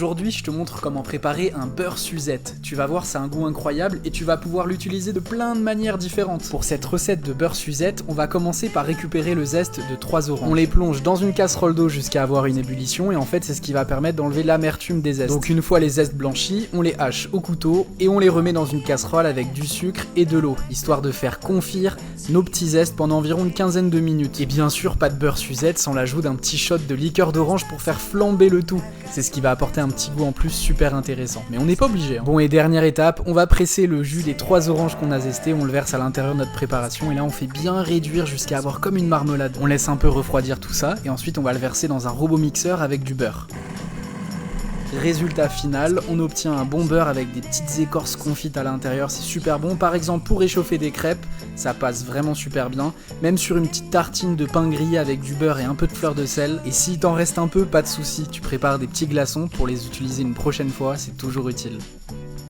Aujourd'hui, je te montre comment préparer un beurre Suzette. Tu vas voir, c'est un goût incroyable et tu vas pouvoir l'utiliser de plein de manières différentes. Pour cette recette de beurre Suzette, on va commencer par récupérer le zeste de 3 oranges. On les plonge dans une casserole d'eau jusqu'à avoir une ébullition et en fait, c'est ce qui va permettre d'enlever l'amertume des zestes. Donc une fois les zestes blanchis, on les hache au couteau et on les remet dans une casserole avec du sucre et de l'eau, histoire de faire confire nos petits zestes pendant environ une quinzaine de minutes. Et bien sûr, pas de beurre Suzette sans l'ajout d'un petit shot de liqueur d'orange pour faire flamber le tout. C'est ce qui va apporter un petit goût en plus super intéressant. Mais on n'est pas obligé. Bon, et dernière étape, on va presser le jus des 3 oranges qu'on a zesté, on le verse à l'intérieur de notre préparation et là on fait bien réduire jusqu'à avoir comme une marmelade. On laisse un peu refroidir tout ça et ensuite on va le verser dans un robot mixeur avec du beurre. Résultat final, on obtient un bon beurre avec des petites écorces confites à l'intérieur, c'est super bon. Par exemple pour réchauffer des crêpes, ça passe vraiment super bien. Même sur une petite tartine de pain grillé avec du beurre et un peu de fleur de sel. Et s'il t'en reste un peu, pas de souci, tu prépares des petits glaçons pour les utiliser une prochaine fois, c'est toujours utile.